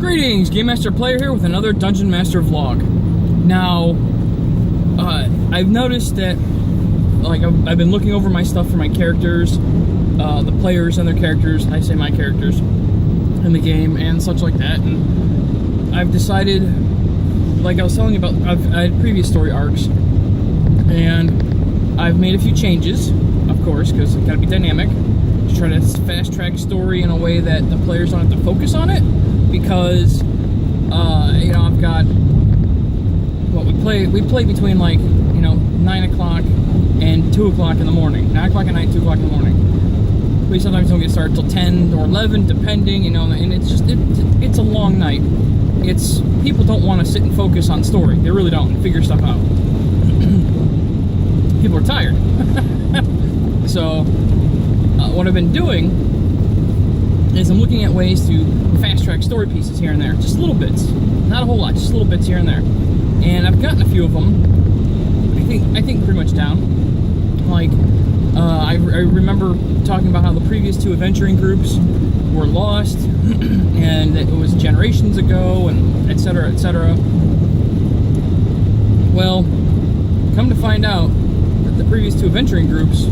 Greetings, Game Master Player here with another Dungeon Master vlog. Now, I've noticed that, like, I've been looking over my stuff for my characters, the players and their characters, I say my characters, in the game and such like that, and I've decided, like I was telling you about, I had previous story arcs, and I've made a few changes, of course, because it's gotta be dynamic, to try to fast-track story in a way that the players don't have to focus on it, because, you know, I've got, what, we play between, like, you know, 9 o'clock and 2 o'clock in the morning. 9 o'clock at night, 2 o'clock in the morning. We sometimes don't get started till 10 or 11, depending, you know, and it's just, it's a long night. People don't want to sit and focus on story. They really don't, and figure stuff out. People are tired. So, what I've been doing is I'm looking at ways to fast-track story pieces here and there. Just little bits. Not a whole lot, just little bits here and there. And I've gotten a few of them, I think pretty much down. Like, I remember talking about how the previous two adventuring groups were lost, and that it was generations ago, and etc., etc. Well, come to find out that the previous two adventuring groups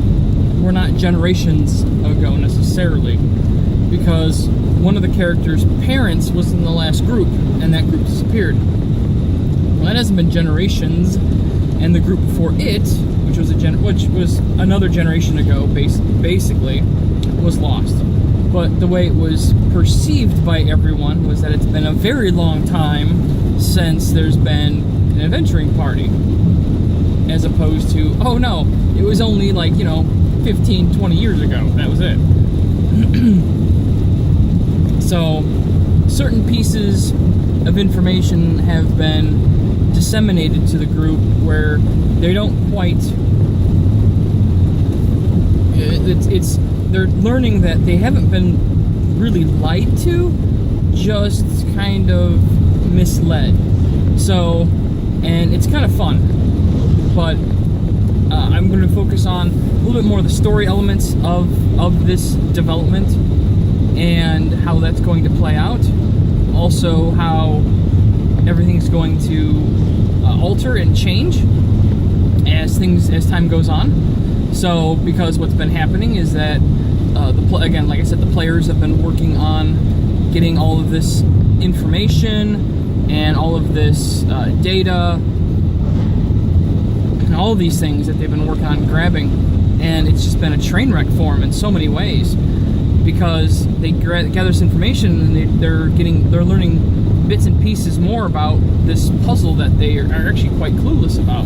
were not generations ago necessarily, because one of the characters' parents was in the last group, and that group disappeared. Well, that hasn't been generations, and the group before it, which was another generation ago, basically, was lost. But the way it was perceived by everyone was that it's been a very long time since there's been an adventuring party, as opposed to, oh no, it was only, like, you know, 15, 20 years ago, that was it. So, certain pieces of information have been disseminated to the group where they don't quite, they're learning that they haven't been really lied to, just kind of misled. So, and it's kind of fun, but I'm going to focus on a little bit more of the story elements of this development and how that's going to play out. Also, how everything's going to alter and change as time goes on. So, because what's been happening is that, again, like I said, the players have been working on getting all of this information and all of this data and all of these things that they've been working on grabbing, and it's just been a train wreck for them in so many ways, because they gather this information and they're learning bits and pieces more about this puzzle that they are actually quite clueless about.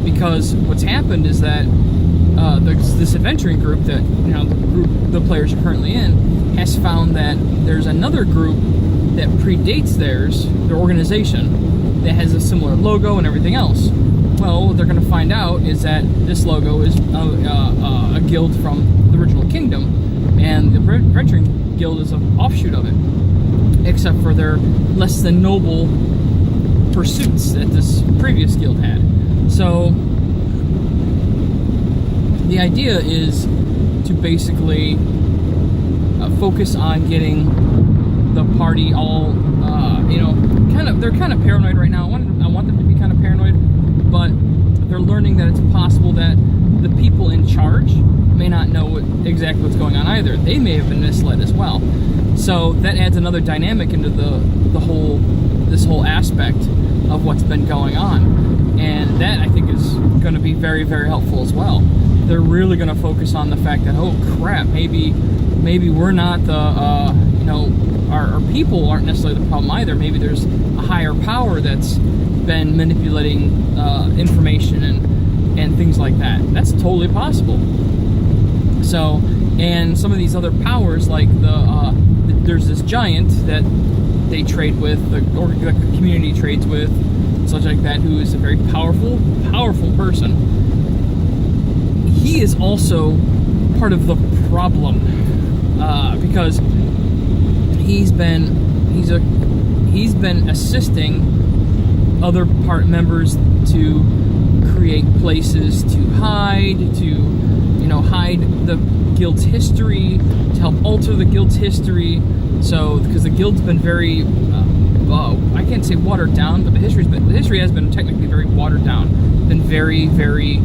Because what's happened is that this adventuring group that, you know, the players are currently in has found that there's another group that predates their organization, that has a similar logo and everything else. Well, what they're going to find out is that this logo is a guild from the original kingdom, and the Adventuring Guild is an offshoot of it, except for their less than noble pursuits that this previous guild had. So, the idea is to basically focus on getting the party all, you know, they're kind of paranoid right now. I want them to be kind of paranoid, but they're learning that it's possible that the people in charge may not know exactly what's going on either. They may have been misled as well. So that adds another dynamic into this whole aspect of what's been going on, and that, I think, is going to be very, very helpful as well. They're really going to focus on the fact that, oh crap, maybe we're not the, you know, our people aren't necessarily the problem either. Maybe there's a higher power that's been manipulating information and things like that. That's totally possible. So, and some of these other powers, like there's this giant that they trade with, or the community trades with, such like that, who is a very powerful person. He is also part of the problem, because he's been assisting other part members to create places to hide, to, you know, hide the guild's history, to help alter the guild's history. So, because the guild's been very I can't say watered down, but the history has been technically very watered down, been very, very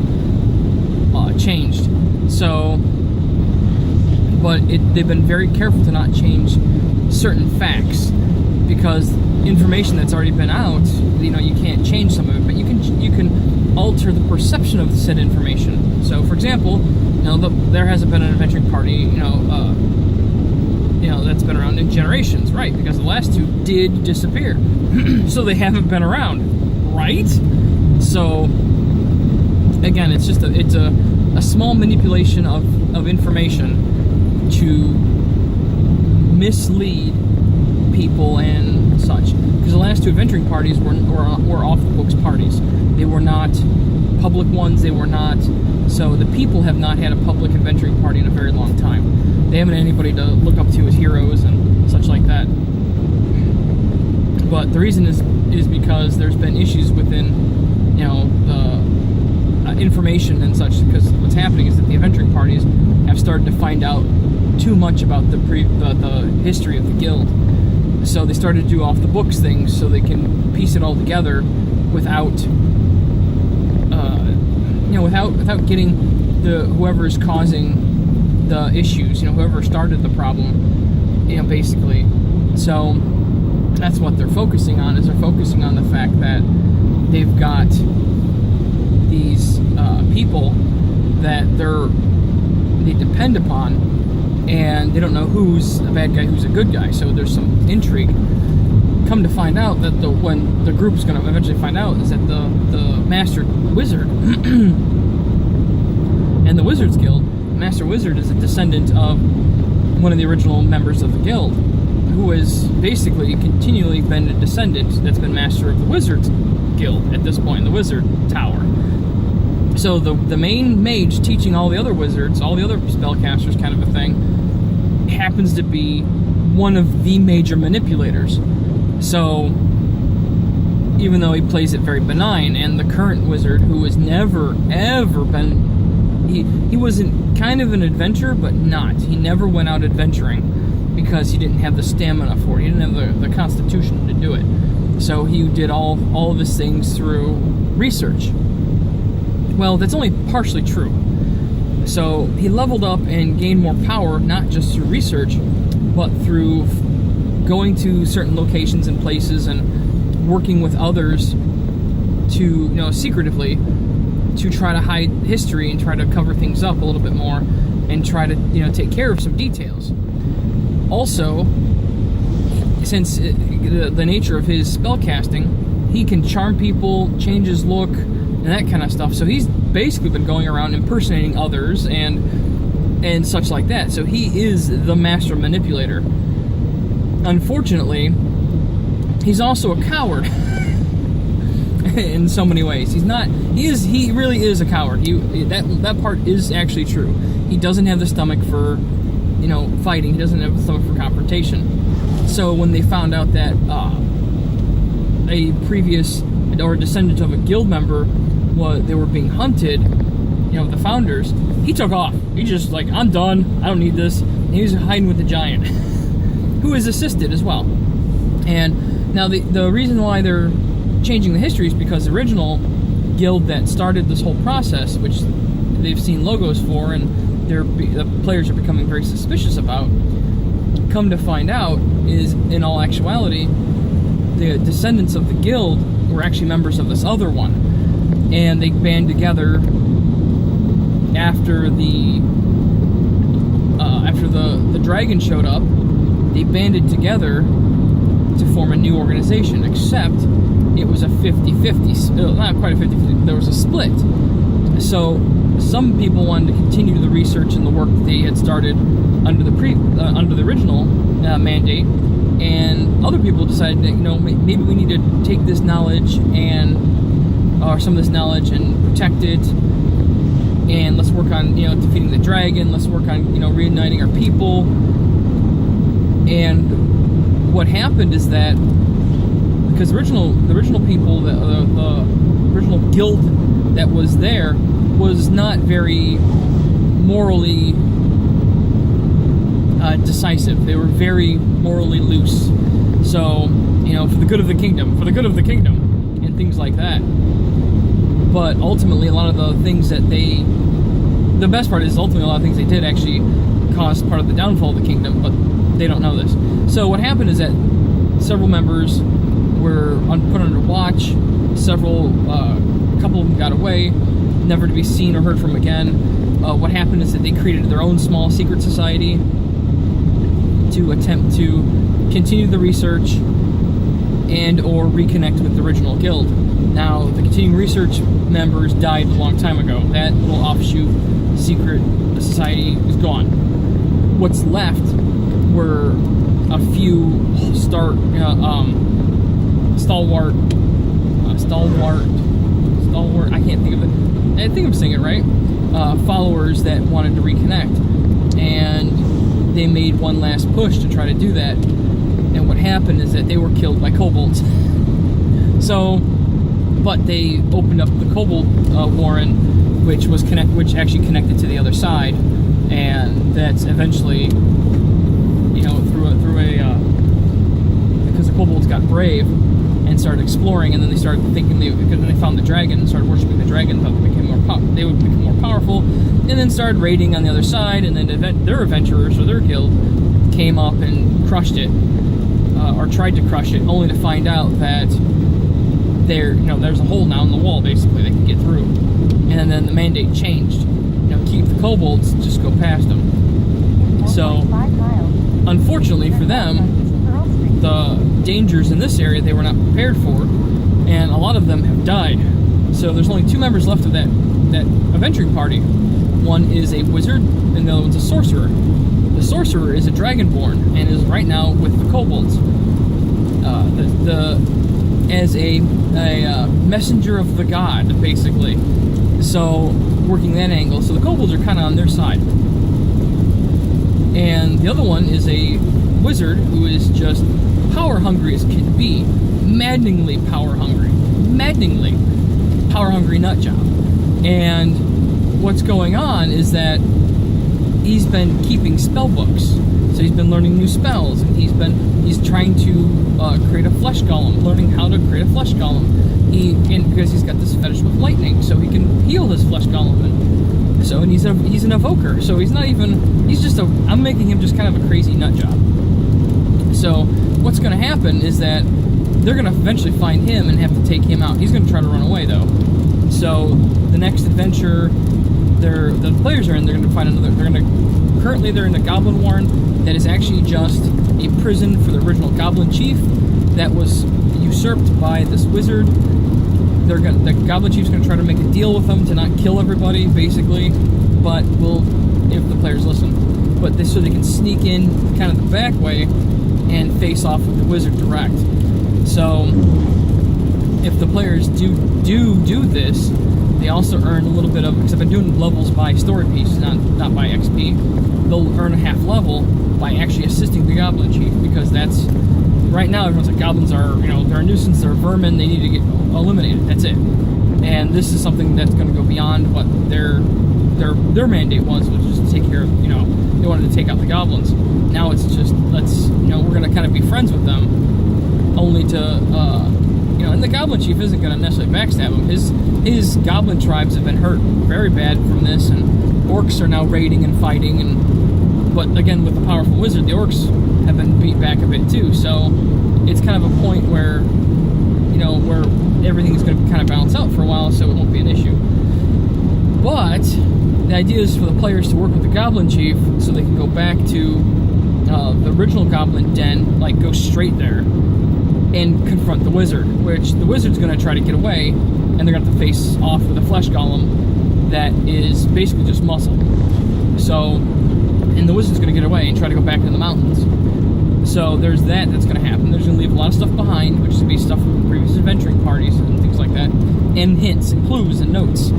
changed. So, but they've been very careful to not change certain facts, because information that's already been out, you can't change some of it, but you can alter the perception of said information. So, for example, there hasn't been an adventuring party, that's been around in generations, right? Because the last two did disappear, so they haven't been around, right? So, again, it's just a small manipulation of information to mislead people and such. Because the last two adventuring parties were off the books parties. They were not public ones. They were not. So the people have not had a public adventuring party in a very long time. They haven't had anybody to look up to as heroes and such like that. But the reason is because there's been issues within, the information and such. Because what's happening is that the adventuring parties have started to find out too much about the history of the guild. So they started to do off the books things so they can piece it all together without without getting whoever's causing the issues, whoever started the problem, basically. So that's what they're focusing on, is they're focusing on the fact that they've got these people that they depend upon, and they don't know who's a bad guy, who's a good guy. So there's some intrigue. Come to find out that when the group's going to eventually find out is that the Master Wizard and the Wizards Guild, Master Wizard is a descendant of one of the original members of the guild, who has basically continually been a descendant that's been Master of the Wizards Guild at this point in the Wizard Tower. So the main mage teaching all the other wizards, all the other spellcasters, kind of a thing, happens to be one of the major manipulators. So even though he plays it very benign, and the current wizard, who has never ever been, he wasn't kind of an adventurer, but not. He never went out adventuring because he didn't have the stamina for it. He didn't have the constitution to do it. So he did all of his things through research. Well, that's only partially true. So he leveled up and gained more power, not just through research, but through going to certain locations and places and working with others to, secretively, to try to hide history and try to cover things up a little bit more and try to, take care of some details. Also, since the nature of his spellcasting, he can charm people, change his look, and that kind of stuff. So he's basically been going around impersonating others and such like that. So he is the master manipulator. Unfortunately, he's also a coward in so many ways. He really is a coward. That part is actually true. He doesn't have the stomach for, fighting. He doesn't have the stomach for confrontation. So when they found out that a previous or descendant of a guild member they were being hunted, the founders, he took off. He just I'm done. I don't need this. And he was hiding with the giant, who is assisted as well. And now the reason why they're changing the history is because the original guild that started this whole process, which they've seen logos for and the players are becoming very suspicious about, come to find out is, in all actuality, the descendants of the guild were actually members of this other one. And they band together after the dragon showed up. They banded together to form a new organization, except it was a 50-50, not quite a 50-50, there was a split. So some people wanted to continue the research and the work that they had started under the original mandate, and other people decided that, maybe we need to take this knowledge or some of this knowledge and protect it, and let's work on defeating the dragon. Let's work on reuniting our people. And what happened is that because the original people, the original guild that was there was not very morally decisive. They were very morally loose. So, for the good of the kingdom, and things like that. But ultimately, a lot of the things that the best part is ultimately a lot of things they did actually caused part of the downfall of the kingdom, but they don't know this. So what happened is that several members were put under watch. A couple of them got away, never to be seen or heard from again. What happened is that they created their own small secret society to attempt to continue the research and or reconnect with the original guild. Now, the continuing research members died a long time ago. That little offshoot secret society is gone. What's left were a few stalwart, I can't think of it. I think I'm saying it right. Followers that wanted to reconnect. And they made one last push to try to do that. And what happened is that they were killed by kobolds. But they opened up the Kobold Warren, which actually connected to the other side, and that's eventually, because the kobolds got brave and started exploring, and then they started thinking because then they found the dragon and started worshiping the dragon, thought they would become more powerful, and then started raiding on the other side, and then their adventurers or their guild came up and crushed it, or tried to crush it, only to find out that there's a hole now in the wall, basically, they can get through. And then the mandate changed. Keep the kobolds, just go past them. So, unfortunately for them, the dangers in this area they were not prepared for, and a lot of them have died. So there's only 2 members left of that adventuring party. One is a wizard, and the other one's a sorcerer. The sorcerer is a dragonborn, and is right now with the kobolds. As a messenger of the god, basically. So, working that angle. So the kobolds are kind of on their side. And the other one is a wizard who is just power hungry as can be. Maddeningly power hungry. Maddeningly power hungry nut job. And what's going on is that he's been keeping spell books. So he's been learning new spells, and he's trying to create a flesh golem, learning how to create a flesh golem. Because he's got this fetish with lightning, so he can heal his flesh golem. And he's an evoker. So I'm making him just kind of a crazy nut job. So what's going to happen is that they're going to eventually find him and have to take him out. He's going to try to run away though. So the next adventure the players are in, they're going to find another. Currently they're in a goblin warren that is actually just a prison for the original goblin chief that was usurped by this wizard. The goblin chief's going to try to make a deal with them to not kill everybody, basically, but if the players listen. But so they can sneak in kind of the back way and face off with the wizard direct. So if the players do this, they also earn a little bit of, because I've been doing levels by story piece, not by XP. They'll earn a half level by actually assisting the goblin chief, because that's right now everyone's like, goblins are, they're a nuisance, they're vermin, they need to get eliminated. That's it. And this is something that's going to go beyond what their mandate was just to take care of, they wanted to take out the goblins. Now it's just, we're going to kind of be friends with them, only to, and the goblin chief isn't going to necessarily backstab him. His goblin tribes have been hurt very bad from this, and orcs are now raiding and fighting, but again, with the powerful wizard, the orcs have been beat back a bit too, so it's kind of a point where, where everything's going to kind of balance out for a while, so it won't be an issue. But the idea is for the players to work with the goblin chief so they can go back to the original goblin den, go straight there and confront the wizard, which the wizard's going to try to get away, and they're going to have to face off with a flesh golem that is basically just muscle. So, and the wizard's going to get away and try to go back into the mountains. So there's that's going to happen. There's going to leave a lot of stuff behind, which is going to be stuff from previous adventuring parties and things like that, and hints and clues and notes.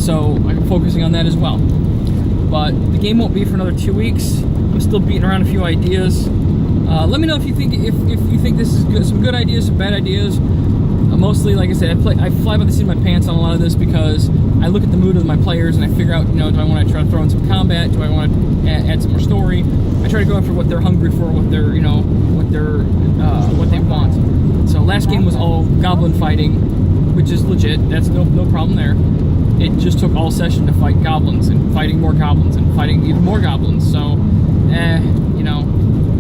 So I'm focusing on that as well. But the game won't be for another 2 weeks. I'm still beating around a few ideas. Let me know if you think this is good, some good ideas, some bad ideas. Mostly, like I said, I fly by the seat of my pants on a lot of this because I look at the mood of my players and I figure out, do I want to try to throw in some combat? Do I want to add some more story? I try to go after what they're hungry for, what what they want. So last game was all goblin fighting, which is legit. That's no problem there. It just took all session to fight goblins and fighting more goblins and fighting even more goblins. So, you know,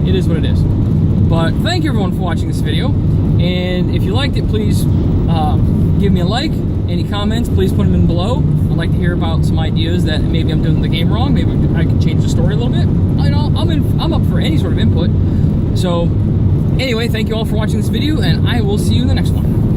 it is what it is. But thank you everyone for watching this video. And if you liked it, please give me a like. Any comments, please put them in below. I'd like to hear about some ideas that maybe I'm doing the game wrong. Maybe I can change the story a little bit. You know, I'm up for any sort of input. So, anyway, thank you all for watching this video, and I will see you in the next one.